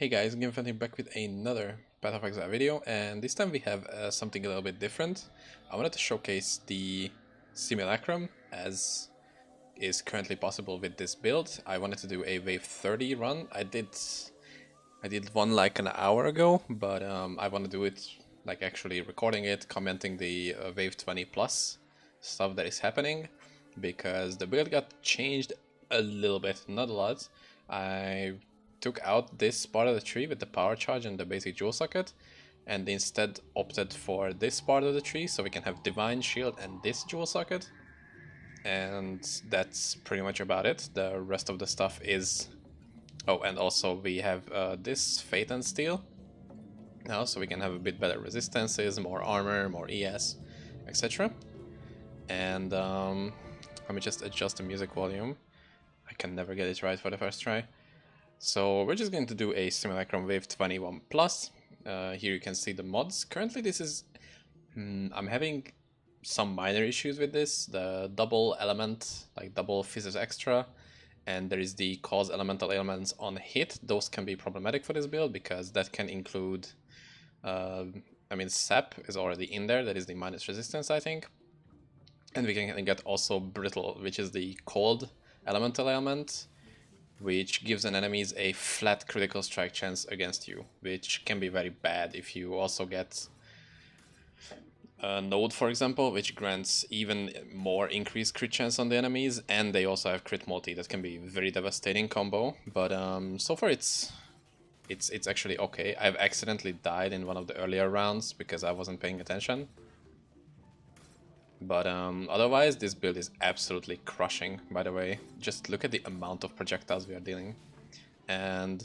Hey guys, GameFanty back with another Path of Exile video, and this time we have something a little bit different. I wanted to showcase the Simulacrum, as is currently possible with this build. I wanted to do a wave 30 run. I did one like an hour ago, but I want to do it like actually recording it, commenting the wave 20 plus stuff that is happening, because the build got changed a little bit, not a lot. I took out this part of the tree with the power charge and the basic jewel socket, and instead opted for this part of the tree so we can have divine shield and this jewel socket, and that's pretty much about it. The rest of the stuff is... Oh, and also we have this Fate and Steel now, so we can have a bit better resistances, more armor, more ES, etc. And let me just adjust the music volume. I can never get it right for the first try. So we're just going to do a Simulacrum Wave 21 Plus. Here you can see the mods. Currently this is... I'm having some minor issues with this. The double element, like double physics extra, and there is the cause elemental ailments on hit. Those can be problematic for this build because that can include... I mean, sap is already in there, that is the minus resistance, I think. And we can get also brittle, which is the cold elemental ailment, which gives an enemies a flat critical strike chance against you, which can be very bad if you also get a node, for example, which grants even more increased crit chance on the enemies, and they also have crit multi. That can be a very devastating combo, but so far it's actually okay. I've accidentally died in one of the earlier rounds because I wasn't paying attention. But otherwise, this build is absolutely crushing, by the way. Just look at the amount of projectiles we are dealing. And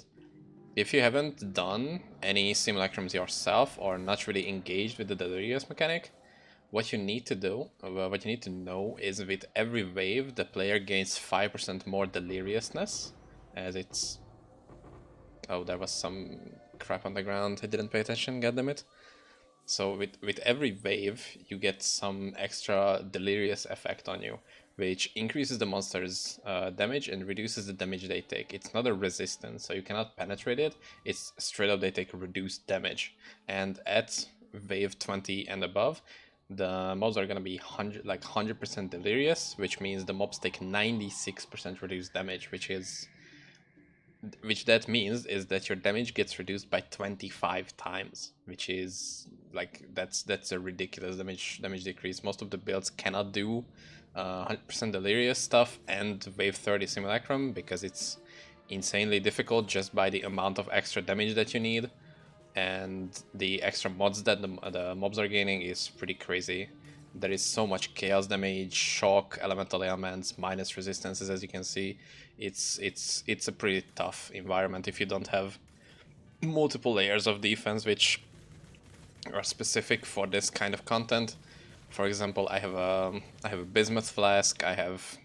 if you haven't done any simulacrums yourself or not really engaged with the delirious mechanic, what you need to do, what you need to know is with every wave, the player gains 5% more deliriousness, as it's... Oh, there was some crap on the ground. I didn't pay attention, goddammit. So with every wave, you get some extra delirious effect on you, which increases the monster's damage and reduces the damage they take. It's not a resistance, so you cannot penetrate it. It's straight up they take reduced damage. And at wave 20 and above, the mobs are gonna be 100% delirious, which means the mobs take 96% reduced damage, which that means is that your damage gets reduced by 25 times, which is like that's a ridiculous damage decrease. Most of the builds cannot do 100% delirious stuff and wave 30 simulacrum because it's insanely difficult just by the amount of extra damage that you need, and the extra mods that the mobs are gaining is pretty crazy. There is so much chaos damage, shock, elemental ailments, minus resistances, as you can see. It's a pretty tough environment if you don't have multiple layers of defense which are specific for this kind of content. For example, I have a Bismuth Flask, I have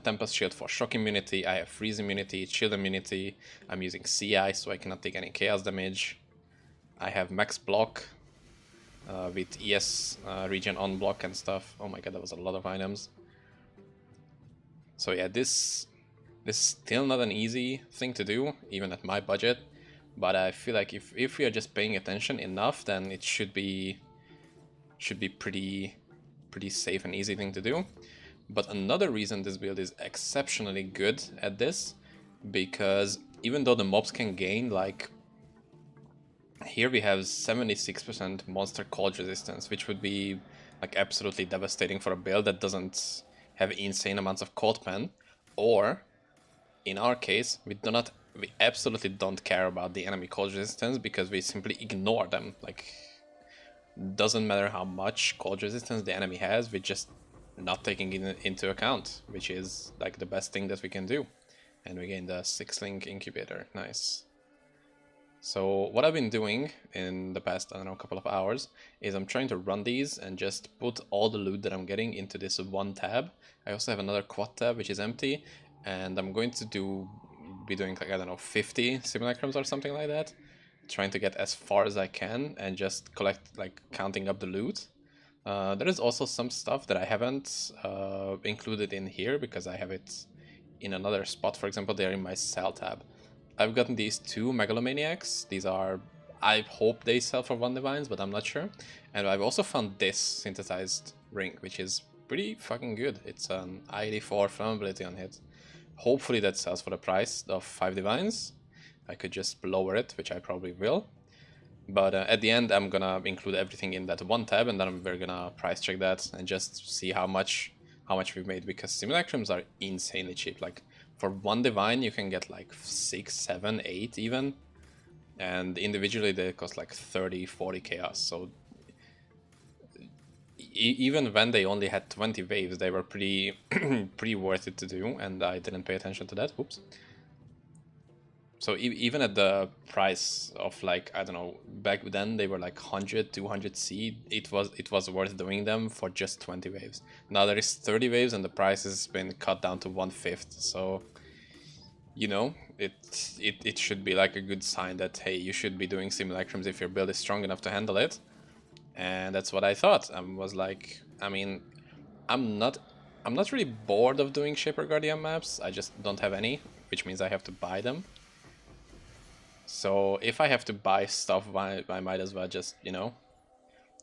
Tempest Shield for shock immunity, I have freeze immunity, shield immunity, I'm using CI so I cannot take any chaos damage. I have max block, with ES regen on block and stuff. Oh my god, that was a lot of items. So yeah, this is still not an easy thing to do, even at my budget. But I feel like if we are just paying attention enough, then it should be pretty safe and easy thing to do. But another reason this build is exceptionally good at this, because even though the mobs can gain like... Here we have 76% monster cold resistance, which would be like absolutely devastating for a build that doesn't have insane amounts of cold pen. Or, in our case, we absolutely don't care about the enemy cold resistance because we simply ignore them. Like, doesn't matter how much cold resistance the enemy has, we're just not taking it into account, which is like the best thing that we can do. And we gain the 6-link incubator, nice. So what I've been doing in the past, I don't know, couple of hours, is I'm trying to run these and just put all the loot that I'm getting into this one tab. I also have another quad tab which is empty, and I'm going to be doing like, I don't know, 50 simulacrums or something like that, trying to get as far as I can and just collect, like, counting up the loot. There is also some stuff that I haven't included in here because I have it in another spot. For example, they're in my cell tab. I've gotten these two Megalomaniacs. These are, I hope they sell for 1 divines, but I'm not sure. And I've also found this synthesized ring, which is pretty fucking good. It's an I-84 flammability on hit. Hopefully that sells for the price of 5 divines. I could just lower it, which I probably will. But at the end, I'm gonna include everything in that one tab, and then we're gonna price check that and just see how much we've made, because simulacrums are insanely cheap. Like for 1 divine, you can get like 6, 7, 8 even, and individually they cost like 30, 40 chaos. So even when they only had 20 waves, they were pretty pretty worth it to do, and I didn't pay attention to that. Oops. So even at the price of like, I don't know, back then they were like 100, 200 C, it was worth doing them for just 20 waves. Now there is 30 waves and the price has been cut down to 1/5. So, you know, it should be like a good sign that, hey, you should be doing simulacrums if your build is strong enough to handle it. And that's what I thought. I was like, I mean, I'm not really bored of doing Shaper Guardian maps. I just don't have any, which means I have to buy them. So if I have to buy stuff, I might as well just, you know,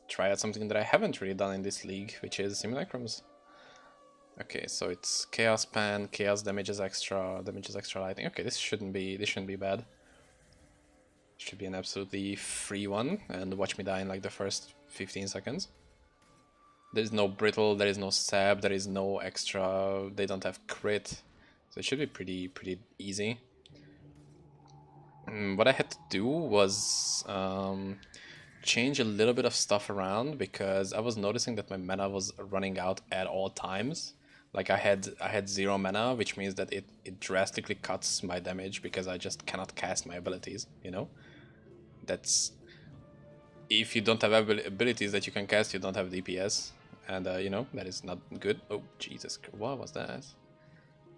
try out something that I haven't really done in this league, which is Simulacrums. Okay, so it's Chaos Pan, Chaos damages extra lightning. Okay, this shouldn't be bad. Should be an absolutely free one, and watch me die in like the first 15 seconds. There's no brittle, there is no sab, there is no extra, they don't have crit, so it should be pretty easy. What I had to do was change a little bit of stuff around, because I was noticing that my mana was running out at all times. Like I had 0 mana, which means that it drastically cuts my damage because I just cannot cast my abilities, you know? That's... if you don't have abilities that you can cast, you don't have DPS. And you know, that is not good. Oh, Jesus, what was that?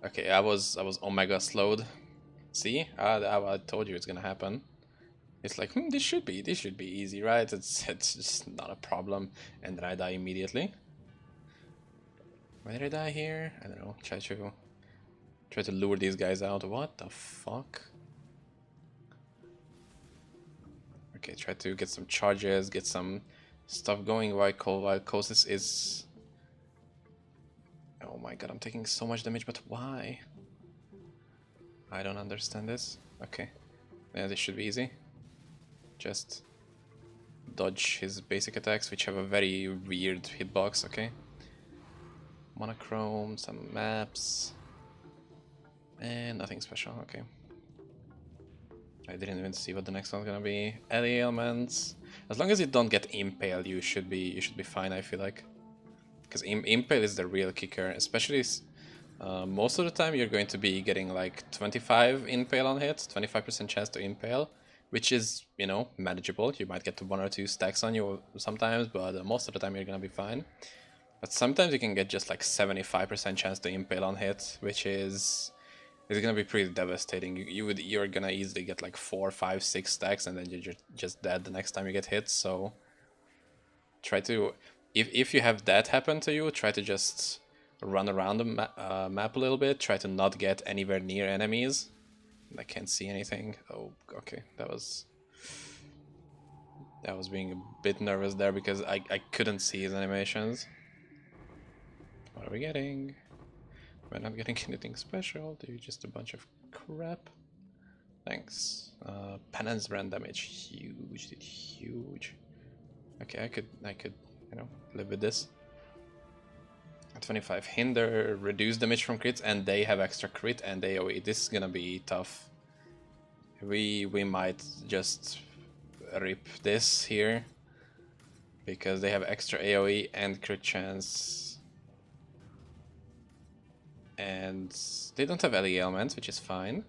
Okay, I was Omega slowed. See, I told you it's gonna happen. It's like, this should be easy, right? It's just not a problem. And then I die immediately. Why did I die here? I don't know. Try to lure these guys out. What the fuck? Okay, try to get some charges, get some stuff going while Kosis is... oh my god, I'm taking so much damage, but why? I don't understand this. Okay, yeah, this should be easy. Just dodge his basic attacks, which have a very weird hitbox, okay? Monochrome, some maps, and nothing special, okay. I didn't even see what the next one's gonna be. Ellie elements. As long as you don't get impale, you should be fine, I feel like. Because impale is the real kicker, especially most of the time you're going to be getting like 25 impale on hit, 25% chance to impale, which is, you know, manageable. You might get to 1 or 2 stacks on you sometimes, but most of the time you're gonna be fine. But sometimes you can get just like 75% chance to impale on hit, which is gonna be pretty devastating. You're gonna easily get like 4, 5, 6 stacks, and then you're just dead the next time you get hit. So try to, if you have that happen to you, try to just run around the map a little bit. Try to not get anywhere near enemies. I can't see anything. Oh, okay, that was being a bit nervous there because I couldn't see his animations. What are we getting? We're not getting anything special. They're just a bunch of crap. Thanks. Penance brand damage, huge, dude, huge. Okay, I could, you know, live with this. 25 hinder, reduce damage from crits, and they have extra crit and AoE. This is gonna be tough. We might just rip this here because they have extra AoE and crit chance. And they don't have LE elements, which is fine.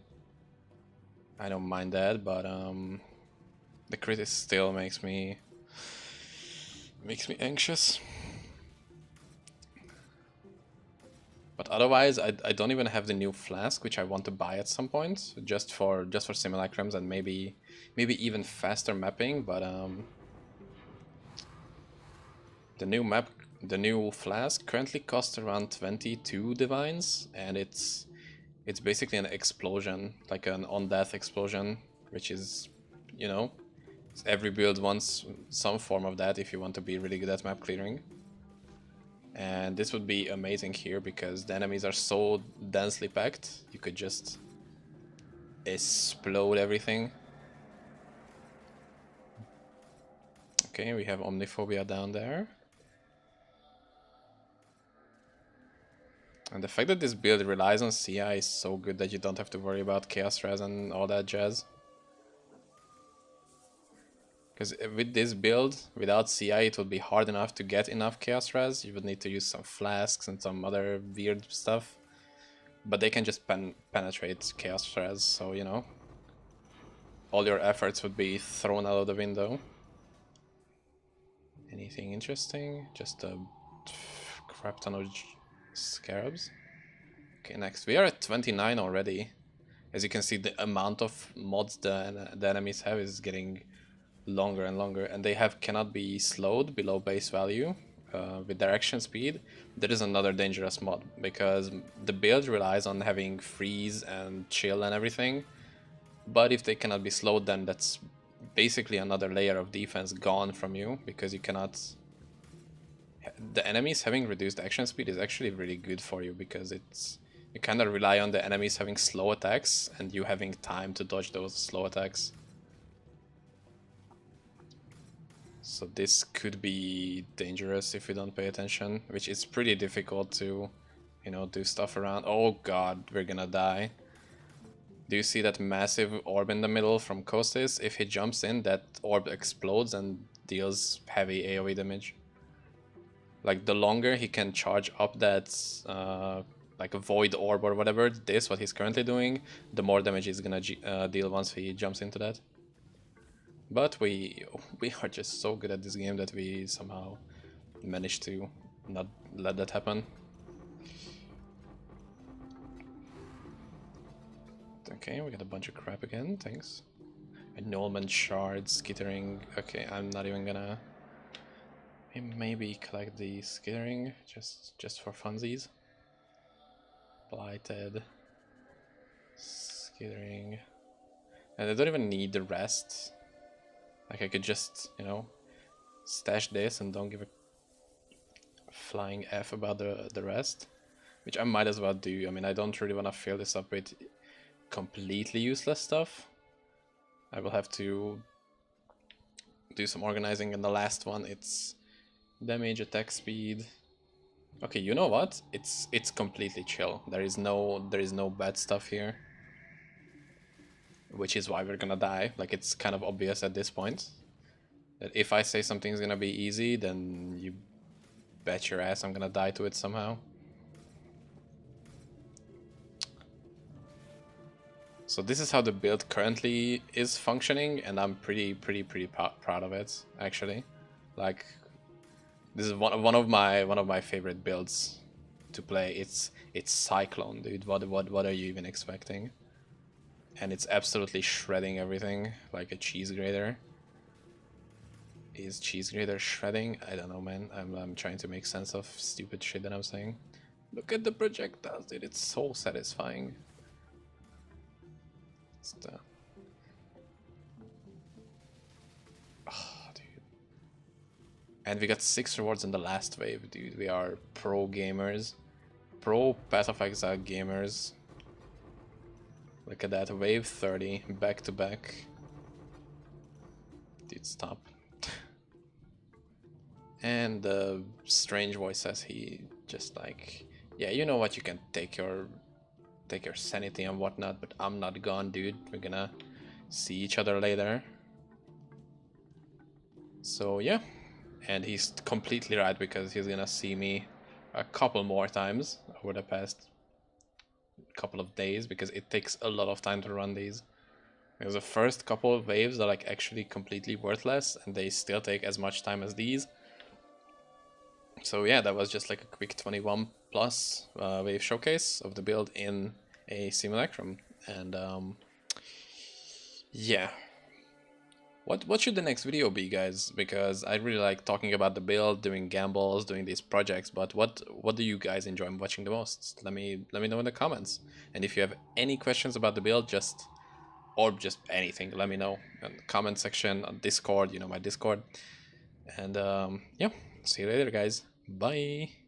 I don't mind that, but the crit still makes me anxious. But otherwise, I don't even have the new flask, which I want to buy at some point, just for simulacrums and maybe even faster mapping. But the new flask currently costs around 22 divines, and it's It's basically an explosion, like an on-death explosion, which is, you know, every build wants some form of that if you want to be really good at map clearing. And this would be amazing here because the enemies are so densely packed, you could just explode everything. Okay, we have Omniphobia down there. And the fact that this build relies on CI is so good that you don't have to worry about Chaos Res and all that jazz. Because with this build, without CI, it would be hard enough to get enough Chaos Res. You would need to use some flasks and some other weird stuff. But they can just penetrate Chaos Res, so, you know, all your efforts would be thrown out of the window. Anything interesting? Just a crap ton of scarabs. Okay, next. We are at 29 already. As you can see, the amount of mods the enemies have is getting longer and longer, and they cannot be slowed below base value with direction speed. There is another dangerous mod because the build relies on having freeze and chill and everything, but if they cannot be slowed, then that's basically another layer of defense gone from you because you cannot. The enemies having reduced action speed is actually really good for you because you kind of rely on the enemies having slow attacks and you having time to dodge those slow attacks. So this could be dangerous if you don't pay attention, which is pretty difficult to, you know, do stuff around. Oh god, we're gonna die. Do you see that massive orb in the middle from Kosis? If he jumps in, that orb explodes and deals heavy AoE damage. Like, the longer he can charge up that, like a void orb or whatever, what he's currently doing, the more damage he's gonna deal once he jumps into that. But we are just so good at this game that we somehow managed to not let that happen. Okay, we got a bunch of crap again, thanks. Annulment shards, skittering. Okay, I'm not even gonna maybe collect the skittering just for funsies. Blighted, skittering, and I don't even need the rest. Like, I could just, you know, stash this and don't give a flying F about the rest, which I might as well do. I mean, I don't really want to fill this up with completely useless stuff. I will have to do some organizing, and the last one, it's damage, attack speed. Okay, you know what? It's completely chill. There is no bad stuff here, which is why we're gonna die. Like, it's kind of obvious at this point that if I say something's gonna be easy, then you bet your ass I'm gonna die to it somehow. So this is how the build currently is functioning, and I'm pretty proud of it, actually. Like, this is one of my favorite builds to play. It's Cyclone, dude. What are you even expecting? And it's absolutely shredding everything like a cheese grater. Is cheese grater shredding? I don't know, man. I'm trying to make sense of stupid shit that I'm saying. Look at the projectiles, dude. It's so satisfying. Oh, dude. And we got 6 rewards in the last wave, dude. We are pro gamers. Pro Path of Exile gamers. Look at that. Wave 30. Back to back. Dude, stop. And the strange voice says he just like, yeah, you know what, you can take your sanity and whatnot, but I'm not gone, dude. We're gonna see each other later. So yeah, and he's completely right because he's gonna see me a couple more times over the past couple of days because it takes a lot of time to run these. Because the first couple of waves are like actually completely worthless and they still take as much time as these. So yeah, that was just like a quick 21 plus wave showcase of the build in a Simulacrum. And yeah, What should the next video be, guys? Because I really like talking about the build, doing gambles, doing these projects. But what do you guys enjoy watching the most? Let me know in the comments. And if you have any questions about the build, or just anything, let me know in the comment section on Discord. You know my Discord. And yeah, see you later, guys. Bye.